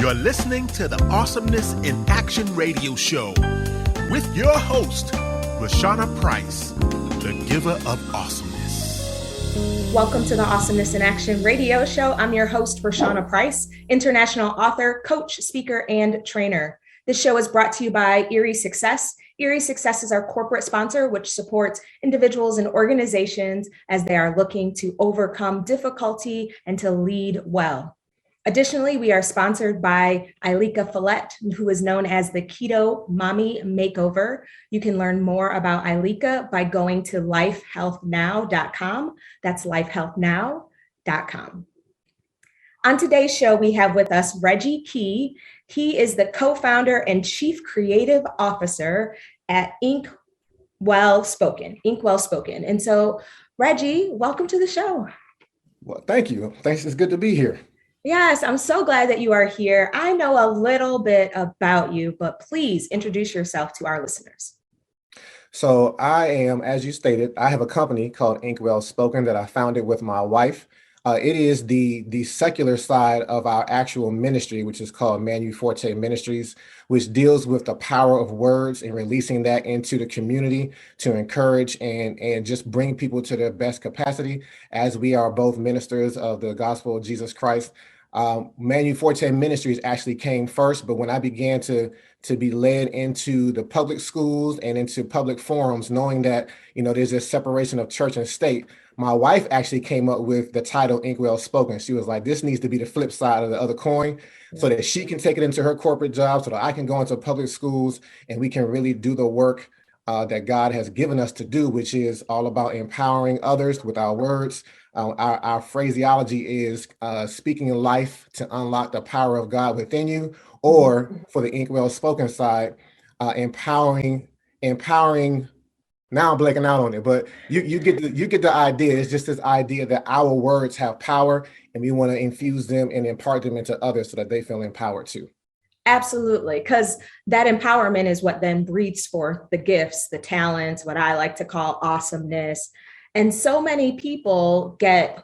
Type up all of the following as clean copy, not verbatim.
You're listening to the Awesomeness in Action radio show with your host, Raushawna Price, the giver of awesomeness. Welcome to the Awesomeness in Action radio show. I'm your host, Raushawna Price, international author, coach, speaker, and trainer. This show is brought to you by Erie Success. Erie Success is our corporate sponsor, which supports individuals and organizations as they are looking to overcome difficulty and to lead well. Additionally, we are sponsored by Ilika Follett, who is known as the Keto Mommy Makeover. You can learn more about Ilika by going to lifehealthnow.com. That's lifehealthnow.com. On today's show, we have with us Reggie Key. He is the co-founder and chief creative officer at Ink Well Spoken. And so, Reggie, welcome to the show. Well, thank you. Thanks. It's good to be here. Yes, I'm so glad that you are here. I know a little bit about you, but please introduce yourself to our listeners. So I am, as you stated, I have a company called Ink Well Spoken that I founded with my wife. It is the secular side of our actual ministry, which is called Forti Ministries, which deals with the power of words and releasing that into the community to encourage and just bring people to their best capacity, as we are both ministers of the gospel of Jesus Christ. Forti Ministries actually came first, but when I began to be led into the public schools and into public forums, knowing that, there's this separation of church and state, my wife actually came up with the title Ink Well Spoken. She was like, this needs to be the flip side of the other coin, so that she can take it into her corporate job, so that I can go into public schools and we can really do the work that God has given us to do, which is all about empowering others with our words. Our phraseology is speaking life to unlock the power of God within you, or for the Ink Well Spoken side, empowering. Now I'm blanking out on it, but you get the idea. It's just this idea that our words have power, and we want to infuse them and impart them into others so that they feel empowered too. Absolutely, because that empowerment is what then breeds forth the gifts, the talents, what I like to call awesomeness. And so many people get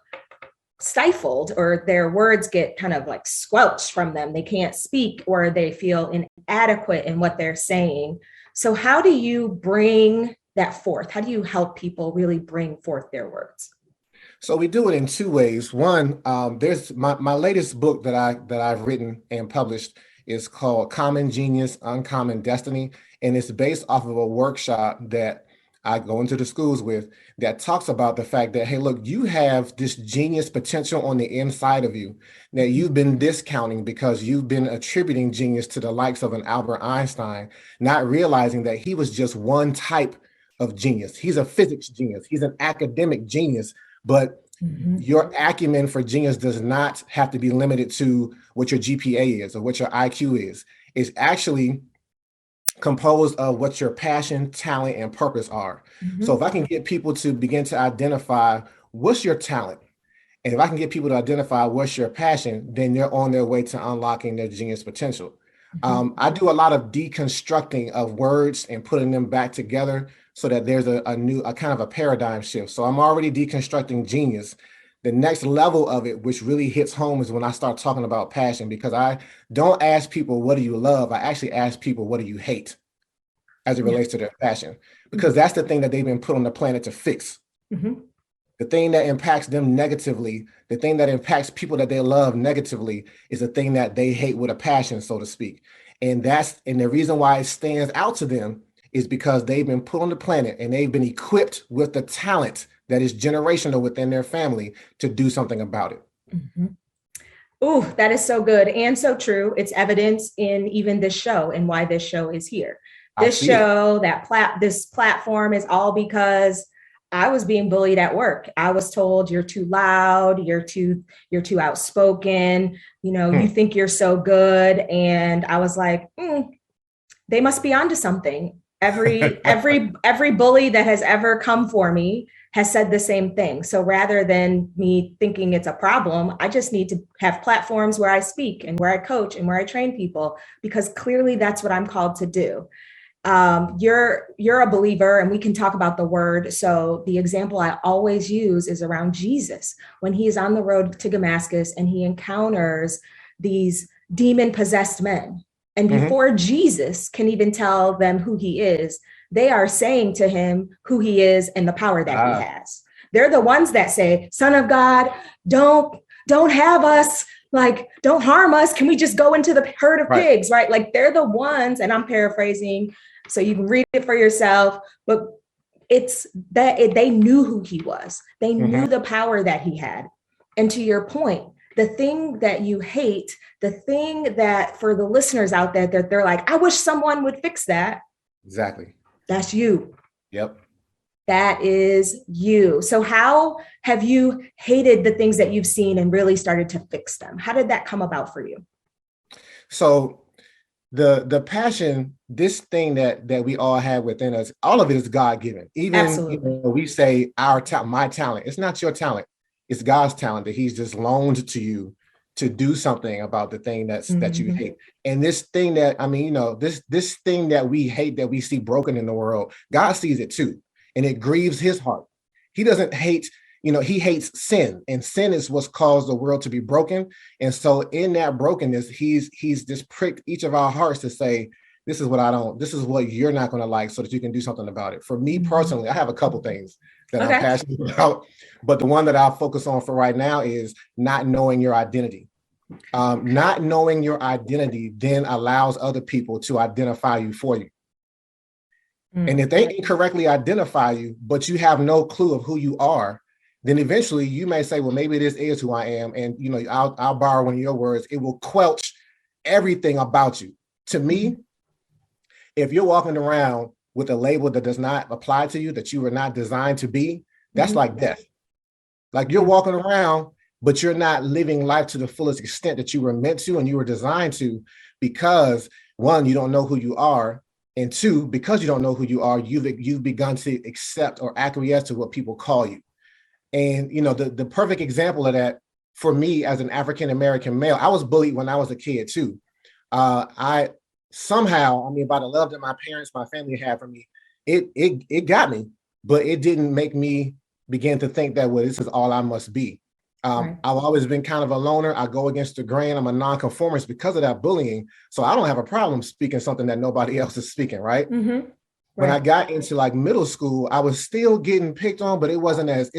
stifled, or their words get kind of like squelched from them. They can't speak, or they feel inadequate in what they're saying. So how do you bring that forth? How do you help people really bring forth their words? So we do it in two ways. One, there's my latest book that I've written and published is called Common Genius, Uncommon Destiny. And it's based off of a workshop that I go into the schools with that talks about the fact that, hey, look, you have this genius potential on the inside of you that you've been discounting because you've been attributing genius to the likes of an Albert Einstein, not realizing that he was just one type of genius. He's a physics genius. He's an academic genius, but your acumen for genius does not have to be limited to what your GPA is or what your IQ is. It's actually composed of what your passion, talent, and purpose are. So if I can get people to begin to identify what's your talent, and if I can get people to identify what's your passion, then they're on their way to unlocking their genius potential. I do a lot of deconstructing of words and putting them back together so that there's a kind of a paradigm shift. So I'm already deconstructing genius. The next level of it, which really hits home, is when I start talking about passion, because I don't ask people, what do you love? I actually ask people, what do you hate, as it relates to their passion? Because that's the thing that they've been put on the planet to fix. The thing that impacts them negatively, the thing that impacts people that they love negatively, is the thing that they hate with a passion, so to speak. And the reason why it stands out to them is because they've been put on the planet and they've been equipped with the talent that is generational within their family to do something about it. Ooh, that is so good and so true. It's evidence in even this show and why this show is here. This show, this platform is all because I was being bullied at work. I was told, you're too loud, you're too outspoken, you think you're so good. And I was like, they must be onto something. Every bully that has ever come for me has said the same thing. So rather than me thinking it's a problem, I just need to have platforms where I speak and where I coach and where I train people, because clearly that's what I'm called to do. You're a believer, and we can talk about the word. So the example I always use is around Jesus when he is on the road to Damascus and he encounters these demon possessed men. And before Jesus can even tell them who he is, they are saying to him who he is and the power that he has. They're the ones that say, Son of God, don't have us, like, don't harm us. Can we just go into the herd of pigs, right? Like, they're the ones, and I'm paraphrasing, so you can read it for yourself, but it's that they knew who he was. They knew the power that he had. And to your point, the thing that you hate, the thing that for the listeners out there, that they're like, I wish someone would fix that. Exactly. That's you. Yep. That is you. So how have you hated the things that you've seen and really started to fix them? How did that come about for you? So the passion, this thing that we all have within us, all of it is God-given. Even we say our talent, my talent. It's not your talent. It's God's talent that he's just loaned to you to do something about the thing that you hate. And this thing that, this thing that we hate, that we see broken in the world, God sees it too. And it grieves his heart. He doesn't hate, he hates sin, and sin is what's caused the world to be broken. And so in that brokenness, he's just pricked each of our hearts to say, this is what you're not going to like, so that you can do something about it. For me personally, I have a couple things that I'm passionate about, but the one that I'll focus on for right now is not knowing your identity. Not knowing your identity then allows other people to identify you for you. And if they incorrectly identify you, but you have no clue of who you are, then eventually you may say, well, maybe this is who I am. And, I'll borrow one of your words. It will quelch everything about you. To me, if you're walking around with a label that does not apply to you, that you were not designed to be, that's like death. Like, you're walking around, but you're not living life to the fullest extent that you were meant to and you were designed to, because one, you don't know who you are. And two, because you don't know who you are, you've begun to accept or acquiesce to what people call you. And, the perfect example of that for me as an African-American male, I was bullied when I was a kid too. I somehow, by the love that my parents, my family had for me, it got me, but it didn't make me begin to think that, well, this is all I must be. I've always been kind of a loner. I go against the grain. I'm a nonconformist because of that bullying. So I don't have a problem speaking something that nobody else is speaking, right? When I got into like middle school, I was still getting picked on, but it wasn't as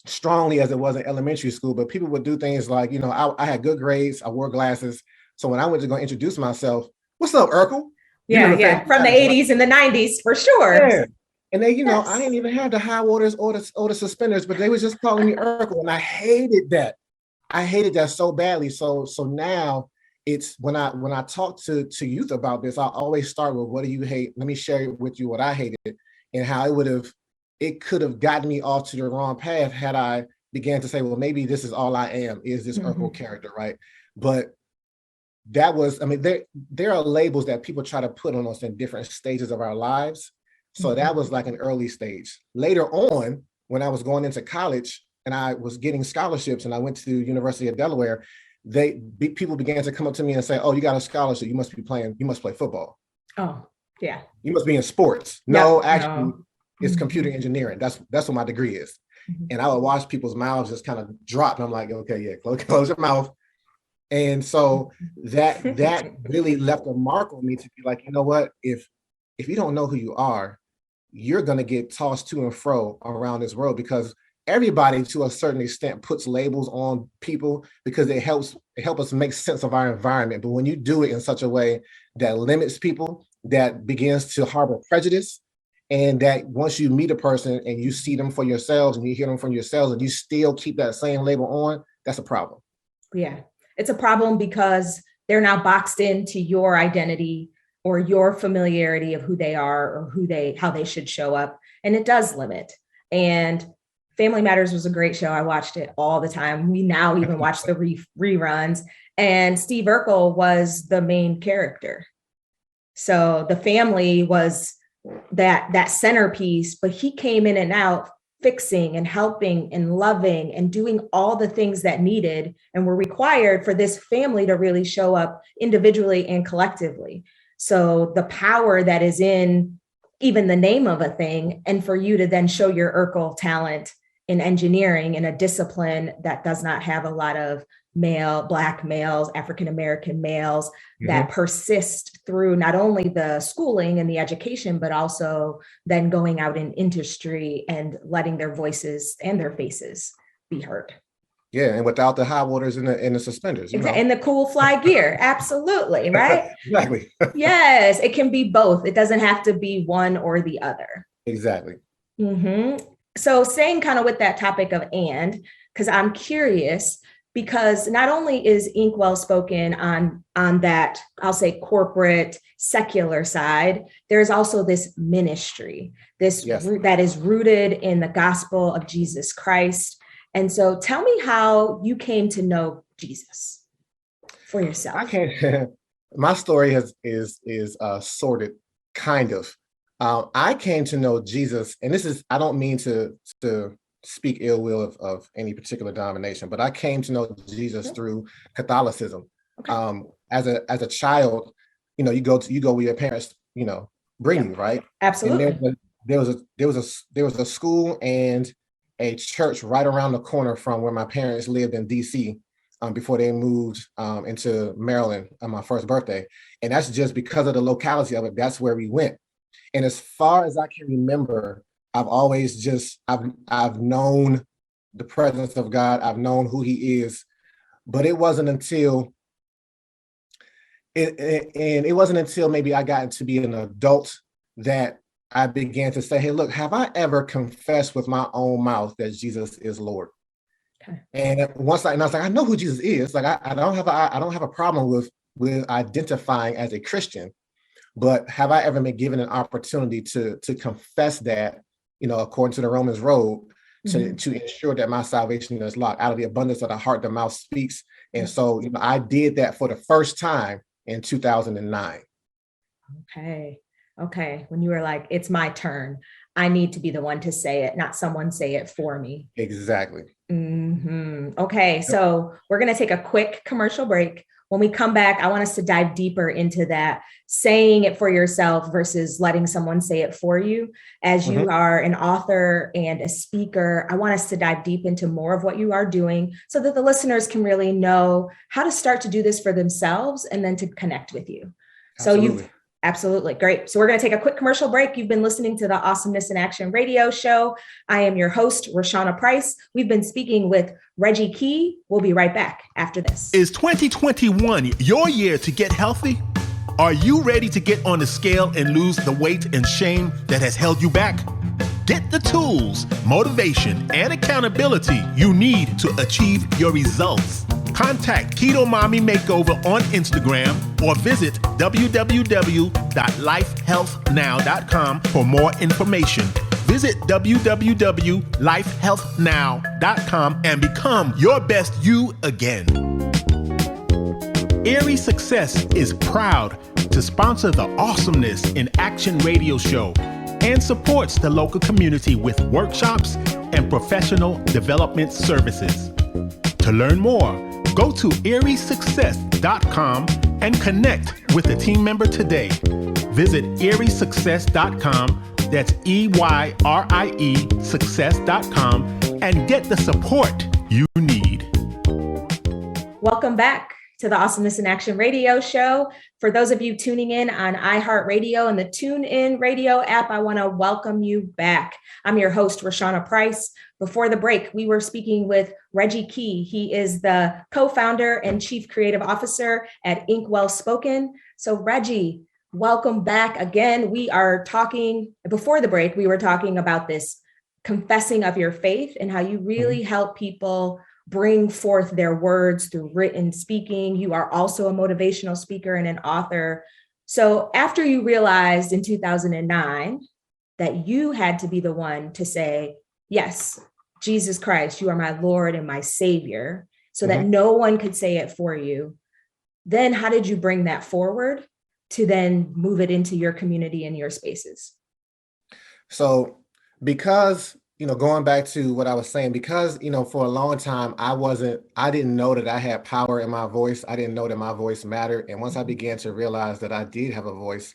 strongly as it was in elementary school. But people would do things like, I had good grades. I wore glasses. So when I went to go introduce myself, what's up, Urkel? Yeah. From the 80s and the 90s, for sure. Yeah. And they, I didn't even have the high waters or the suspenders, but they was just calling me Urkel. And I hated that. I hated that so badly. So now it's when I talk to youth about this, I always start with, what do you hate? Let me share with you what I hated and how it could have gotten me off to the wrong path had I began to say, well, maybe this is all I am, is this Urkel character, right? But that was, there are labels that people try to put on us in different stages of our lives. So that was like an early stage. Later on, when I was going into college and I was getting scholarships and I went to the University of Delaware, people began to come up to me and say, oh, you got a scholarship, you must play football. Oh, yeah. You must be in sports. No, actually, it's computer engineering. That's what my degree is. And I would watch people's mouths just kind of drop. And I'm like, okay, yeah, close your mouth. And so that really left a mark on me to be like, you know what, if you don't know who you are, you're going to get tossed to and fro around this world, because everybody to a certain extent puts labels on people because it helps us make sense of our environment. But when you do it in such a way that limits people, that begins to harbor prejudice, and that once you meet a person and you see them for yourselves and you hear them from yourselves and you still keep that same label on, that's a problem. Yeah, it's a problem because they're now boxed into your identity or your familiarity of who they are or how they should show up. And it does limit. And Family Matters was a great show. I watched it all the time. We now even watch the reruns. And Steve Urkel was the main character. So the family was that centerpiece, but he came in and out fixing and helping and loving and doing all the things that needed and were required for this family to really show up individually and collectively. So the power that is in even the name of a thing, and for you to then show your Urkel talent in engineering, in a discipline that does not have a lot of Black males, African-American males that persist through not only the schooling and the education, but also then going out in industry and letting their voices and their faces be heard. Yeah, and without the high waters and the suspenders, and the cool fly gear. Absolutely, right? Exactly. Yes, it can be both. It doesn't have to be one or the other. Exactly. So staying kind of with that topic of because I'm curious, because not only is Ink Well Spoken on that, I'll say corporate, secular side, there's also this ministry, that is rooted in the gospel of Jesus Christ. And so tell me how you came to know Jesus for yourself. My story is sorted, kind of. I came to know Jesus, and I don't mean to speak ill will of any particular denomination, but I came to know Jesus through Catholicism. Okay. As a child, you go where your parents, bring you, right? Absolutely. And there was a school and a church right around the corner from where my parents lived in DC before they moved into Maryland on my first birthday. And that's just because of the locality of it. That's where we went. And as far as I can remember, I've always I've known the presence of God. I've known who he is, but it wasn't until maybe I got to be an adult that I began to say, hey, look, have I ever confessed with my own mouth that Jesus is Lord? Okay. And I was like, I know who Jesus is. Like, I don't have a problem with identifying as a Christian, but have I ever been given an opportunity to confess that, according to the Romans road, to ensure that my salvation is locked? Out of the abundance of the heart, the mouth speaks. And so, I did that for the first time in 2009. Okay. When you were like, it's my turn, I need to be the one to say it, not someone say it for me. Exactly. Okay. So we're going to take a quick commercial break. When we come back, I want us to dive deeper into that, saying it for yourself versus letting someone say it for you. As you are an author and a speaker, I want us to dive deep into more of what you are doing so that the listeners can really know how to start to do this for themselves and then to connect with you. Absolutely. Absolutely. Great. So we're going to take a quick commercial break. You've been listening to the Awesomeness in Action radio show. I am your host, Raushawna Price. We've been speaking with Reggie Key. We'll be right back after this. Is 2021 your year to get healthy? Are you ready to get on the scale and lose the weight and shame that has held you back? Get the tools, motivation, and accountability you need to achieve your results. Contact Keto Mommy Makeover on Instagram or visit www.lifehealthnow.com for more information. Visit www.lifehealthnow.com and become your best you again. Erie Success is proud to sponsor the Awesomeness in Action radio show and supports the local community with workshops and professional development services. To learn more, go to eriesuccess.com and connect with a team member today. Visit eriesuccess.com, that's EYRIE success.com, and get the support you need. Welcome back to the Awesomeness in Action radio show. For those of you tuning in on iHeart Radio and the TuneIn Radio app, I want to welcome you back. I'm your host, Raushawna Price. Before the break, we were speaking with Reggie Key. He is the co-founder and chief creative officer at Ink Well Spoken. So Reggie, welcome back again. We are talking, before the break, we were talking about this confessing of your faith and how you really help people bring forth their words through written speaking. You are also a motivational speaker and an author. So after you realized in 2009 that you had to be the one to say, yes, Jesus Christ, you are my Lord and my Savior, so that no one could say it for you, then how did you bring that forward to then move it into your community and your spaces? So because going back to what I was saying, because, for a long time, I didn't know that I had power in my voice. I didn't know that my voice mattered. And once I began to realize that I did have a voice,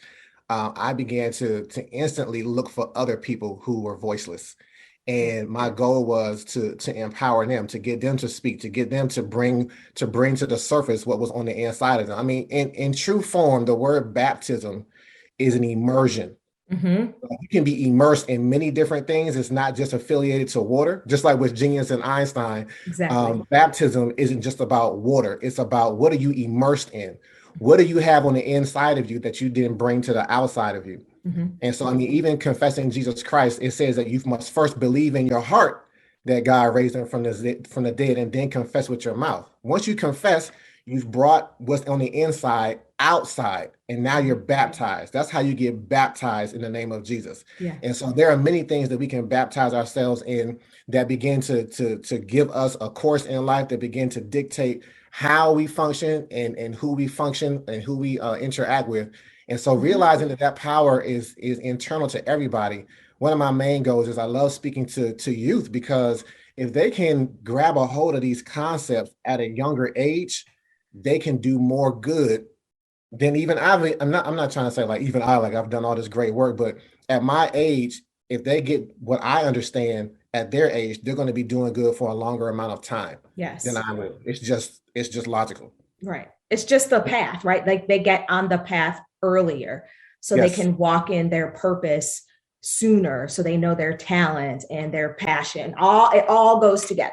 I began to instantly look for other people who were voiceless. And my goal was to empower them, to get them to speak, to get them to bring to the surface what was on the inside of them. I mean, in true form, the word baptism is an immersion. Mm-hmm. You can be immersed in many different things. It's not just affiliated to water, just like with genius and Einstein. Exactly. Baptism isn't just about water. It's about what are you immersed in? What do you have on the inside of you that you didn't bring to the outside of you? Mm-hmm. And so, I mean, even confessing Jesus Christ, it says that you must first believe in your heart that God raised him from the dead, and then confess with your mouth. Once you confess, you've brought what's on the inside outside, and now you're baptized. That's how you get baptized in the name of Jesus. Yeah. And so there are many things that we can baptize ourselves in that begin to give us a course in life, that begin to dictate how we function and who we function and who we interact with. And so realizing that power is internal to everybody. One of my main goals is I love speaking to youth, because if they can grab a hold of these concepts at a younger age, they can do more good than even I'm not trying to say like even like I've done all this great work, but at my age, if they get what I understand at their age, they're going to be doing good for a longer amount of time than I will. It's just logical. Right. It's just the path, right? Like they get on the path earlier so they can walk in their purpose sooner, so they know their talent and their passion. It all goes together.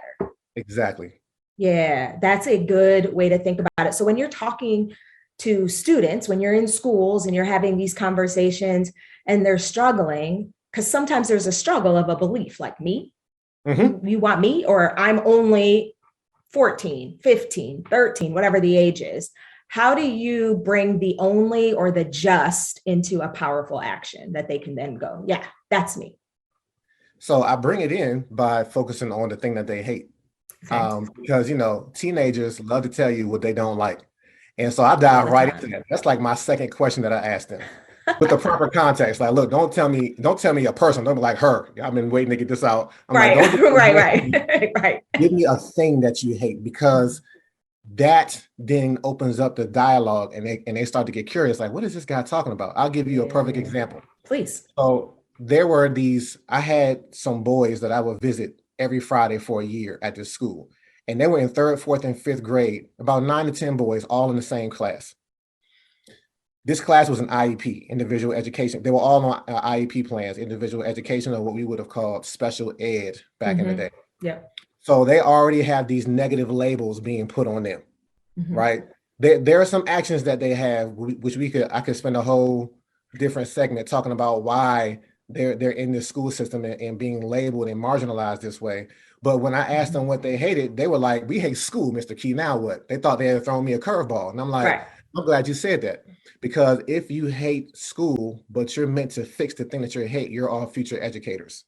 Exactly. Yeah, that's a good way to think about it. So when you're talking to students, when you're in schools and you're having these conversations and they're struggling, because sometimes there's a struggle of a belief like me, you want me, or I'm only 14, 15, 13, whatever the age is. How do you bring the only or the just into a powerful action that they can then go, yeah, that's me? So I bring it in by focusing on the thing that they hate. Because, teenagers love to tell you what they don't like. And so I dive right into that. That's like my second question that I asked them with the proper context. Like, look, don't tell me a person. Don't be like her. I've been waiting to get this out. I'm right. Like, Right. Give me a thing that you hate, because that then opens up the dialogue, and they start to get curious. Like, what is this guy talking about? I'll give you a perfect example. Please. So I had some boys that I would visit every Friday for a year at this school. And they were in 3rd, 4th, and 5th grade, about 9 to 10 boys, all in the same class. This class was an IEP, individual education. They were all on IEP plans, individual education, or what we would have called special ed back in the day. Yeah. So they already have these negative labels being put on them, right? There are some actions that they have, which I could spend a whole different segment talking about why they're in this school system and being labeled and marginalized this way. But when I asked them what they hated, they were like, we hate school, Mr. Key, now what? They thought they had thrown me a curveball. And I'm like, I'm glad you said that, because if you hate school, but you're meant to fix the thing that you hate, you're all future educators.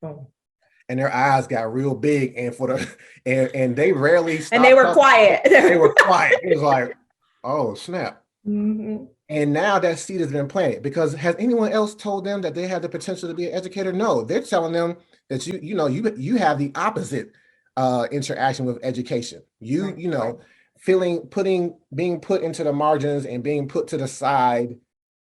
And their eyes got real big, and they rarely stopped. And they were quiet. They were quiet. It was like, oh, snap. And now that seed has been planted, because has anyone else told them that they have the potential to be an educator? No, they're telling them that you have the opposite interaction with education. Being put into the margins and being put to the side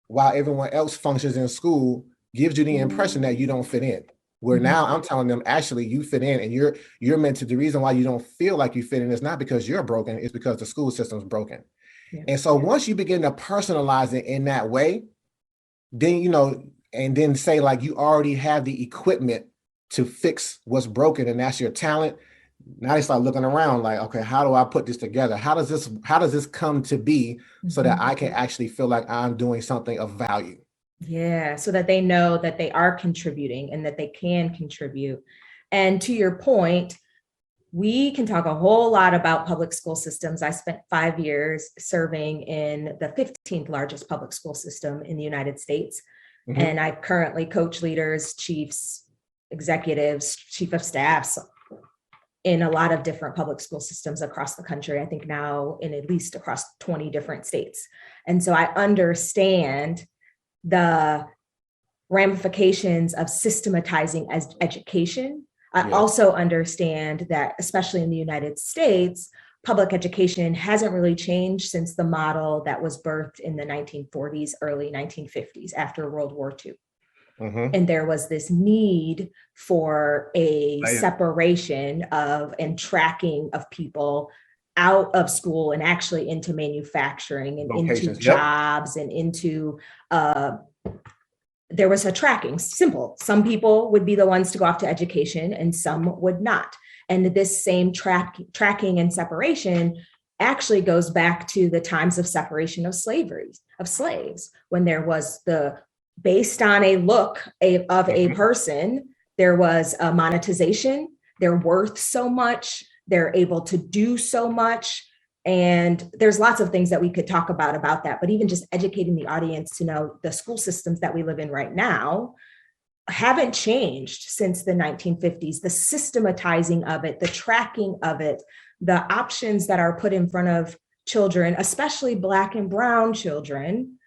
while everyone else functions in school gives you the impression that you don't fit in. Where now I'm telling them, actually, you fit in, and you're meant to. The reason why you don't feel like you fit in is not because you're broken, it's because the school system's broken. And so once you begin to personalize it in that way, then, and then say like you already have the equipment to fix what's broken, and that's your talent. Now they start looking around like, okay, how do I put this together? How does this come to be so that I can actually feel like I'm doing something of value? Yeah, so that they know that they are contributing and that they can contribute. And to your point, we can talk a whole lot about public school systems. I spent 5 years serving in the 15th largest public school system in the United States. And I currently coach leaders, chiefs, executives, chief of staffs in a lot of different public school systems across the country. I think now in at least across 20 different states. And so I understand the ramifications of systematizing as education. I also understand that, especially in the United States, public education hasn't really changed since the model that was birthed in the 1940s, early 1950s, after World War II. And there was this need for a separation of and tracking of people out of school and actually into manufacturing and into jobs and into, there was a tracking, simple. Some people would be the ones to go off to education and some would not. And this same tracking and separation actually goes back to the times of separation of slaves, when there was based on a look of a person, there was a monetization, they're worth so much, they're able to do so much. And there's lots of things that we could talk about that, but even just educating the audience to know the school systems that we live in right now haven't changed since the 1950s, the systematizing of it, the tracking of it, the options that are put in front of children, especially Black and Brown children,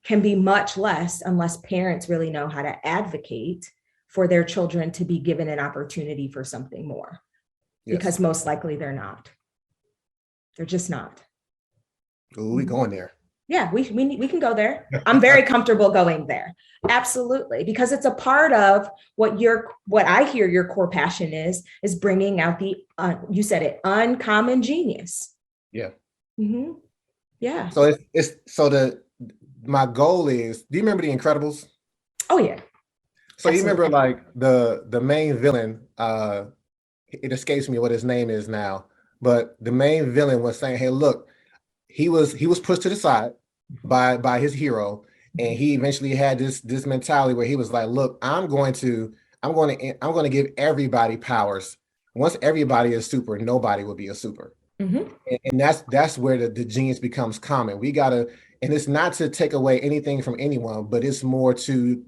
can be much less unless parents really know how to advocate for their children to be given an opportunity for something more. Because most likely they're not. They're just not. Ooh, we going there. Yeah, we can go there. I'm very comfortable going there. Absolutely. Because it's a part of what I hear your core passion is bringing out the, you said it, uncommon genius. Yeah. Yeah. So my goal is, do you remember The Incredibles? Oh yeah. So Absolutely. You remember like the main villain, it escapes me what his name is now, but the main villain was saying, hey, look, he was pushed to the side by his hero. And he eventually had this mentality where he was like, look, I'm going to give everybody powers. Once everybody is super, nobody will be a super. And that's where the genius becomes common. We gotta, and it's not to take away anything from anyone, but it's more to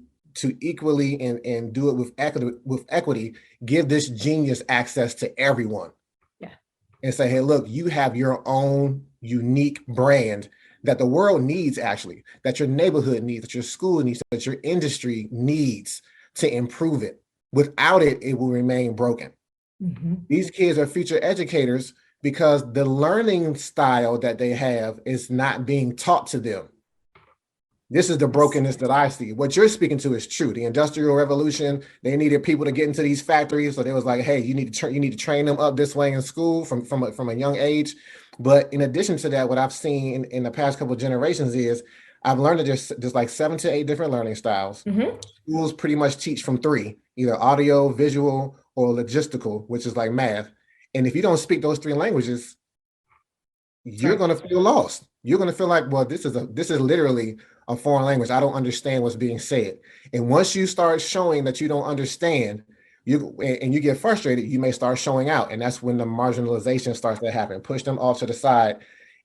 equally and do it with equity, give this genius access to everyone. Yeah. And say, hey, look, you have your own unique brand that the world needs, actually, that your neighborhood needs, that your school needs, that your industry needs to improve it. Without it, it will remain broken. These kids are future educators because the learning style that they have is not being taught to them. This is the brokenness that I see. What you're speaking to is true. The Industrial Revolution, they needed people to get into these factories. So they was like, hey, you need to train them up this way in school from a young age. But in addition to that, what I've seen in the past couple of generations is I've learned that there's like 7 to 8 different learning styles. Schools pretty much teach from 3, either audio, visual, or logistical, which is like math. And if you don't speak those 3 languages, you're going to feel lost. You're going to feel like, well, this is literally a foreign language. I don't understand what's being said. And once you start showing that you don't understand, you get frustrated, you may start showing out. And that's when the marginalization starts to happen. Push them off to the side.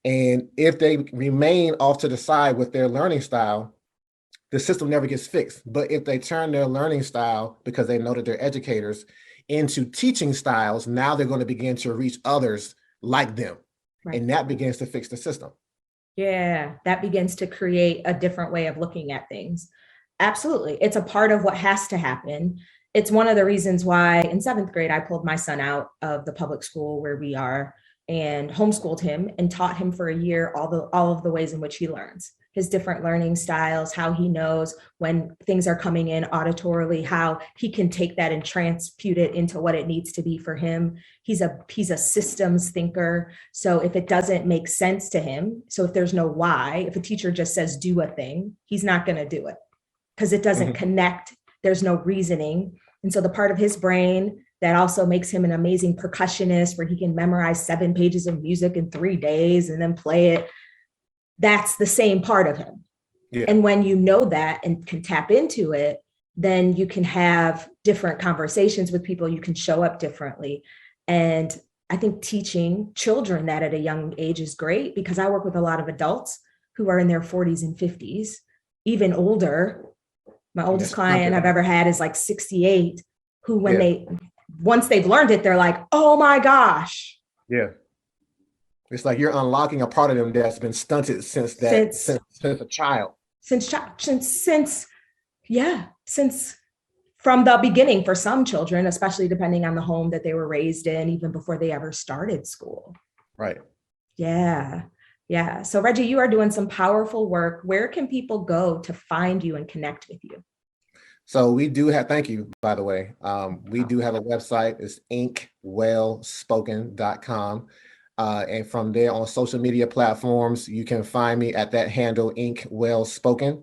And if they remain off to the side with their learning style, the system never gets fixed. But if they turn their learning style, because they know that they're educators, into teaching styles, now they're going to begin to reach others like them. Right. And that begins to fix the system. Yeah, that begins to create a different way of looking at things. Absolutely. It's a part of what has to happen. It's one of the reasons why in 7th grade, I pulled my son out of the public school where we are and homeschooled him and taught him for a year all of the ways in which he learns, his different learning styles, how he knows when things are coming in auditorily, how he can take that and transpute it into what it needs to be for him. He's a systems thinker. So if it doesn't make sense to him, so if there's no why, if a teacher just says do a thing, he's not going to do it because it doesn't connect. There's no reasoning. And so the part of his brain that also makes him an amazing percussionist where he can memorize 7 pages of music in 3 days and then play it. That's the same part of him. Yeah. And when you know that and can tap into it, then you can have different conversations with people. You can show up differently. And I think teaching children that at a young age is great because I work with a lot of adults who are in their 40s and 50s, even older. My oldest client I've ever had is like 68, who once they've learned it, they're like, oh my gosh. Yeah. It's like you're unlocking a part of them that's been stunted since a child. Since from the beginning for some children, especially depending on the home that they were raised in, even before they ever started school. Right. Yeah. Yeah. So Reggie, you are doing some powerful work. Where can people go to find you and connect with you? So we do have, thank you, by the way. We do have a website. It's inkwellspoken.com. And from there on social media platforms, you can find me at that handle, inkwellspoken.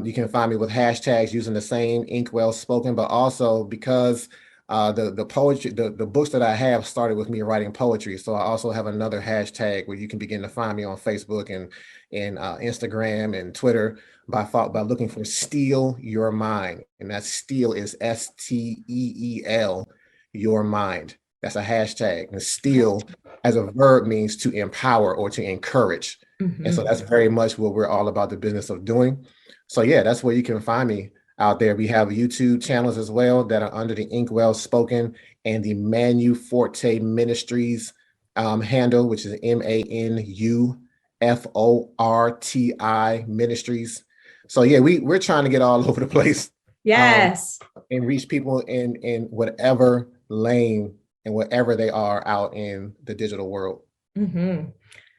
You can find me with hashtags using the same inkwellspoken, but also because the poetry, the books that I have started with me writing poetry. So I also have another hashtag where you can begin to find me on Facebook and Instagram and Twitter by looking for Steal Your Mind. And that steal is STEEL, your mind. That's a hashtag. And steal as a verb means to empower or to encourage. And so that's very much what we're all about, the business of doing. So yeah, that's where you can find me out there. We have YouTube channels as well that are under the Inkwell Spoken and the Manu Forti Ministries handle, which is MANUFORTI Ministries. So yeah, we're trying to get all over the place. Yes. And reach people in whatever lane and wherever they are out in the digital world.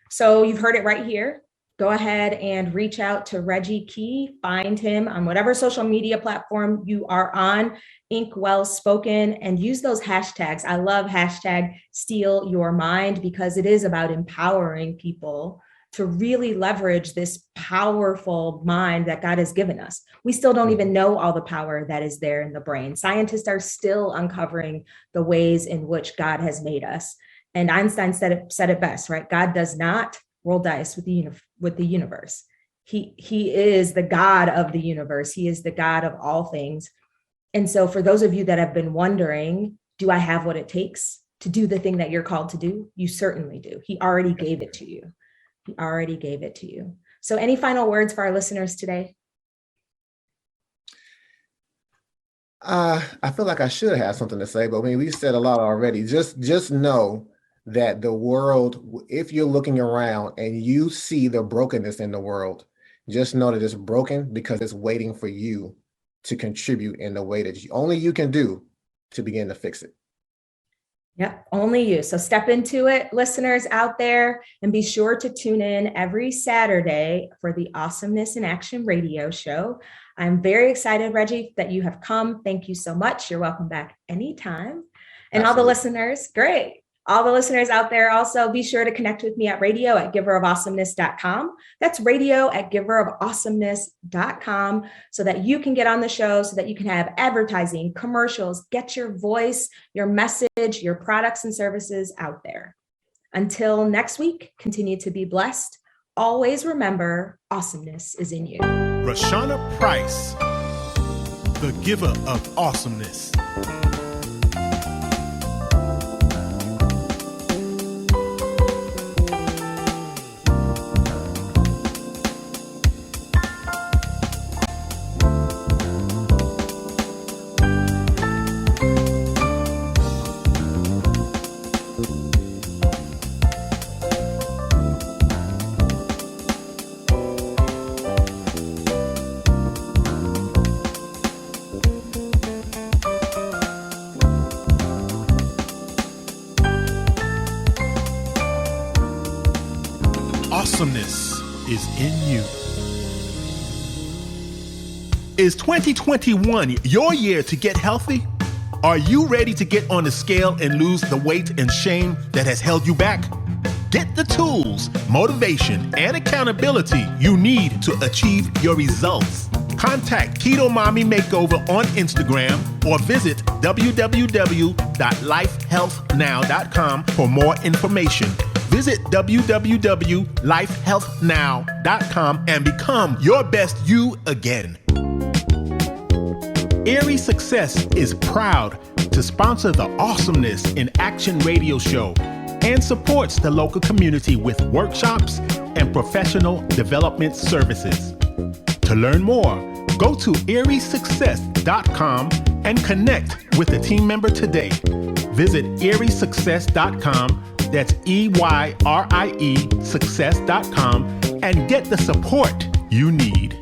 So you've heard it right here. Go ahead and reach out to Reggie Key. Find him on whatever social media platform you are on, Inkwell Spoken, and use those hashtags. I love hashtag Steal Your Mind because it is about empowering people to really leverage this powerful mind that God has given us. We still don't even know all the power that is there in the brain. Scientists are still uncovering the ways in which God has made us. And Einstein said it best, right? God does not roll dice with the universe. He is the God of the universe. He is the God of all things. And so for those of you that have been wondering, do I have what it takes to do the thing that you're called to do? You certainly do. He already gave it to you. He already gave it to you. So any final words for our listeners today? I feel like I should have something to say, but I mean, we said a lot already. Just know that the world, if you're looking around and you see the brokenness in the world, just know that it's broken because it's waiting for you to contribute in the way that only you can do to begin to fix it. Yep, only you. So step into it, listeners out there, and be sure to tune in every Saturday for the Awesomeness in Action radio show. I'm very excited, Reggie, that you have come. Thank you so much. You're welcome back anytime. And Absolutely. All the listeners, great. All the listeners out there, also be sure to connect with me at radio@giverofofawesomeness.com. That's radio@giverofofawesomeness.com so that you can get on the show, so that you can have advertising, commercials, get your voice, your message, your products and services out there. Until next week, continue to be blessed. Always remember, awesomeness is in you. Raushawna Price, the giver of awesomeness. Awesomeness is in you. Is 2021 your year to get healthy? Are you ready to get on the scale and lose the weight and shame that has held you back? Get the tools, motivation, and accountability you need to achieve your results. Contact Keto Mommy Makeover on Instagram or visit www.lifehealthnow.com for more information. Visit www.lifehealthnow.com and become your best you again. Erie Success is proud to sponsor the Awesomeness in Action radio show and supports the local community with workshops and professional development services. To learn more, go to eriesuccess.com and connect with a team member today. Visit eriesuccess.com. That's EYRIE success.com and get the support you need.